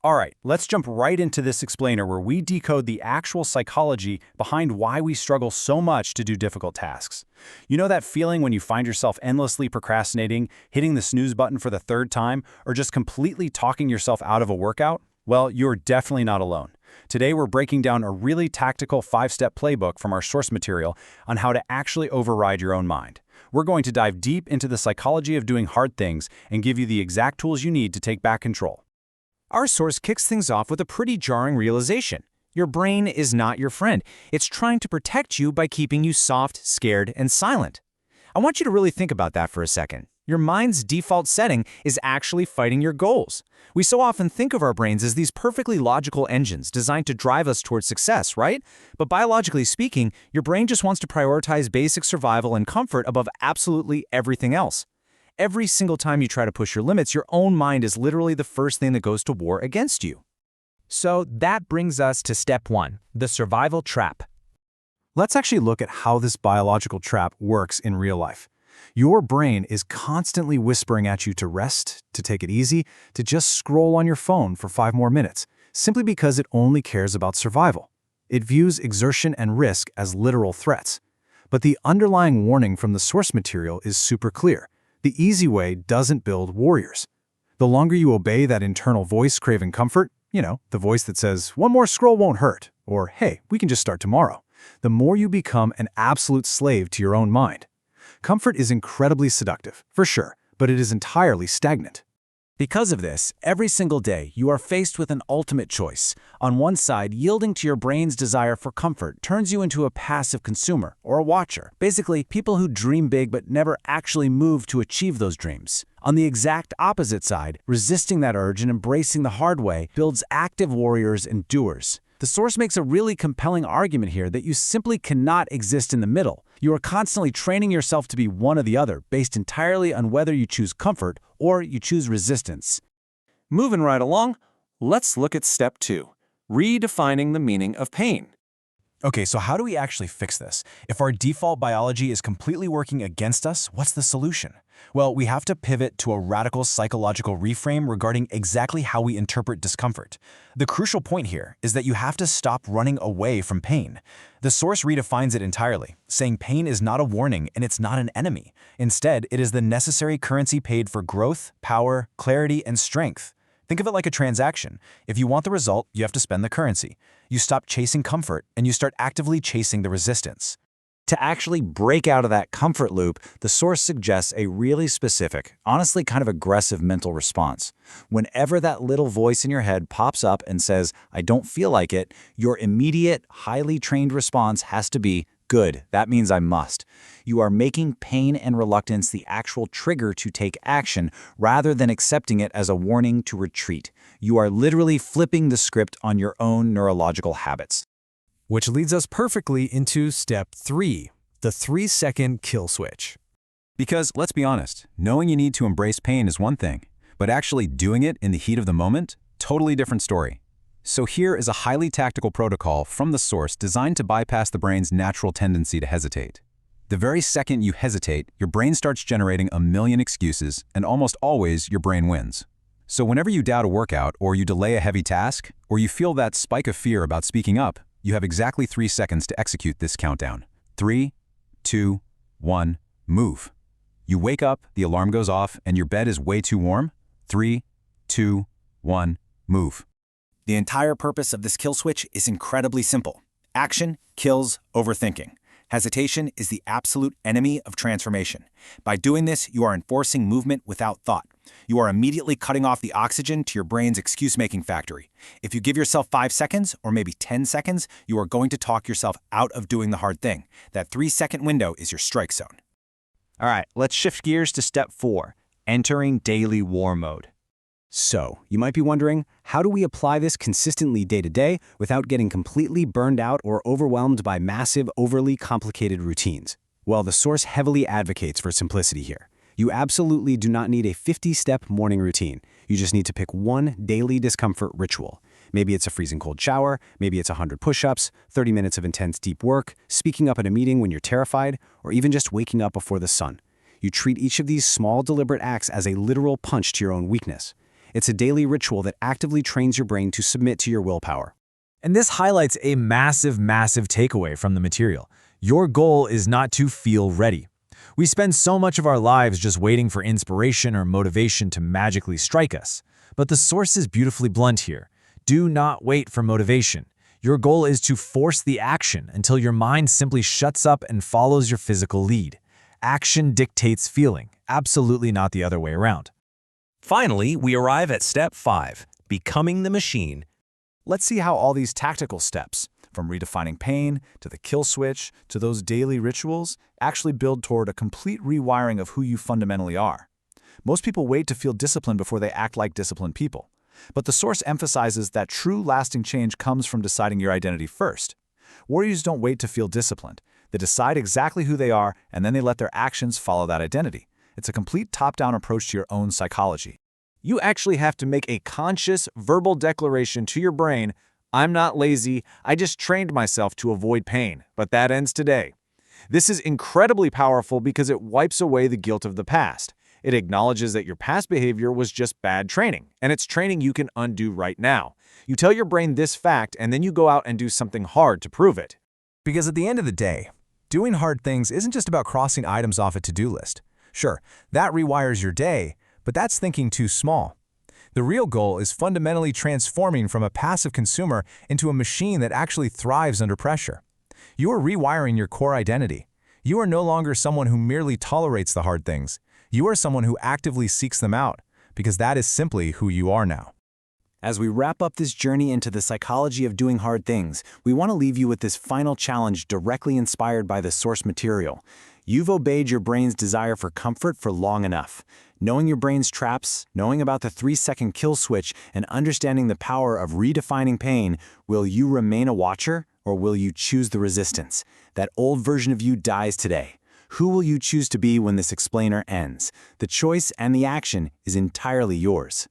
All right, let's jump right into this explainer where we decode the actual psychology behind why we struggle so much to do difficult tasks. You know that feeling when you find yourself endlessly procrastinating, hitting the snooze button for the third time, or just completely talking yourself out of a workout? Well, you're definitely not alone. Today, we're breaking down a really tactical 5-step playbook from our source material on how to actually override your own mind. We're going to dive deep into the psychology of doing hard things and give you the exact tools you need to take back control. Our source kicks things off with a pretty jarring realization. Your brain is not your friend. It's trying to protect you by keeping you soft, scared, and silent. I want you to really think about that for a second. Your mind's default setting is actually fighting your goals. We so often think of our brains as these perfectly logical engines designed to drive us towards success, right? But biologically speaking, your brain just wants to prioritize basic survival and comfort above absolutely everything else. Every single time you try to push your limits, your own mind is literally the first thing that goes to war against you. So that brings us to step 1, the survival trap. Let's actually look at how this biological trap works in real life. Your brain is constantly whispering at you to rest, to take it easy, to just scroll on your phone for 5 more minutes, simply because it only cares about survival. It views exertion and risk as literal threats. But the underlying warning from the source material is super clear. The easy way doesn't build warriors. The longer you obey that internal voice craving comfort, the voice that says, one more scroll won't hurt, or hey, we can just start tomorrow, the more you become an absolute slave to your own mind. Comfort is incredibly seductive, for sure, but it is entirely stagnant. Because of this, every single day you are faced with an ultimate choice. On one side, yielding to your brain's desire for comfort turns you into a passive consumer or a watcher. Basically, people who dream big but never actually move to achieve those dreams. On the exact opposite side, resisting that urge and embracing the hard way builds active warriors and doers. The source makes a really compelling argument here that you simply cannot exist in the middle. You are constantly training yourself to be one or the other, based entirely on whether you choose comfort or you choose resistance. Moving right along, let's look at step 2, redefining the meaning of pain. Okay, so how do we actually fix this? If our default biology is completely working against us, what's the solution? Well, we have to pivot to a radical psychological reframe regarding exactly how we interpret discomfort. The crucial point here is that you have to stop running away from pain. The source redefines it entirely, saying pain is not a warning and it's not an enemy. Instead, it is the necessary currency paid for growth, power, clarity, and strength. Think of it like a transaction. If you want the result, you have to spend the currency. You stop chasing comfort and you start actively chasing the resistance. To actually break out of that comfort loop, the source suggests a really specific, honestly kind of aggressive mental response. Whenever that little voice in your head pops up and says, I don't feel like it, your immediate, highly trained response has to be, good, that means I must. You are making pain and reluctance the actual trigger to take action rather than accepting it as a warning to retreat. You are literally flipping the script on your own neurological habits. Which leads us perfectly into step 3, the 3-second kill switch. Because, let's be honest, knowing you need to embrace pain is one thing, but actually doing it in the heat of the moment, totally different story. So here is a highly tactical protocol from the source designed to bypass the brain's natural tendency to hesitate. The very second you hesitate, your brain starts generating a million excuses, and almost always your brain wins. So whenever you doubt a workout, or you delay a heavy task, or you feel that spike of fear about speaking up, you have exactly 3 seconds to execute this countdown. 3, 2, 1, move. You wake up, the alarm goes off, and your bed is way too warm. 3, 2, 1, move. The entire purpose of this kill switch is incredibly simple. Action kills overthinking. Hesitation is the absolute enemy of transformation. By doing this, you are enforcing movement without thought. You are immediately cutting off the oxygen to your brain's excuse-making factory. If you give yourself 5 seconds, or maybe 10 seconds, you are going to talk yourself out of doing the hard thing. That 3-second window is your strike zone. All right, let's shift gears to step 4, entering daily war mode. So, you might be wondering, how do we apply this consistently day to day without getting completely burned out or overwhelmed by massive, overly complicated routines? Well, the source heavily advocates for simplicity here. You absolutely do not need a 50-step morning routine. You just need to pick one daily discomfort ritual. Maybe it's a freezing cold shower, maybe it's 100 push-ups, 30 minutes of intense deep work, speaking up at a meeting when you're terrified, or even just waking up before the sun. You treat each of these small, deliberate acts as a literal punch to your own weakness. It's a daily ritual that actively trains your brain to submit to your willpower. And this highlights a massive takeaway from the material. Your goal is not to feel ready. We spend so much of our lives just waiting for inspiration or motivation to magically strike us. But the source is beautifully blunt here. Do not wait for motivation. Your goal is to force the action until your mind simply shuts up and follows your physical lead. Action dictates feeling, absolutely not the other way around. Finally, we arrive at step 5, becoming the machine. Let's see how all these tactical steps, from redefining pain to the kill switch to those daily rituals, actually build toward a complete rewiring of who you fundamentally are. Most people wait to feel disciplined before they act like disciplined people. But the source emphasizes that true lasting change comes from deciding your identity first. Warriors don't wait to feel disciplined. They decide exactly who they are, and then they let their actions follow that identity. It's a complete top-down approach to your own psychology. You actually have to make a conscious, verbal declaration to your brain, "I'm not lazy, I just trained myself to avoid pain, but that ends today." This is incredibly powerful because it wipes away the guilt of the past. It acknowledges that your past behavior was just bad training, and it's training you can undo right now. You tell your brain this fact, and then you go out and do something hard to prove it. Because at the end of the day, doing hard things isn't just about crossing items off a to-do list. Sure, that rewires your day, but that's thinking too small. The real goal is fundamentally transforming from a passive consumer into a machine that actually thrives under pressure. You are rewiring your core identity. You are no longer someone who merely tolerates the hard things. You are someone who actively seeks them out, because that is simply who you are now. As we wrap up this journey into the psychology of doing hard things, we want to leave you with this final challenge directly inspired by the source material. You've obeyed your brain's desire for comfort for long enough. Knowing your brain's traps, knowing about the 3-second kill switch, and understanding the power of redefining pain, will you remain a watcher or will you choose the resistance? That old version of you dies today. Who will you choose to be when this explainer ends? The choice and the action is entirely yours.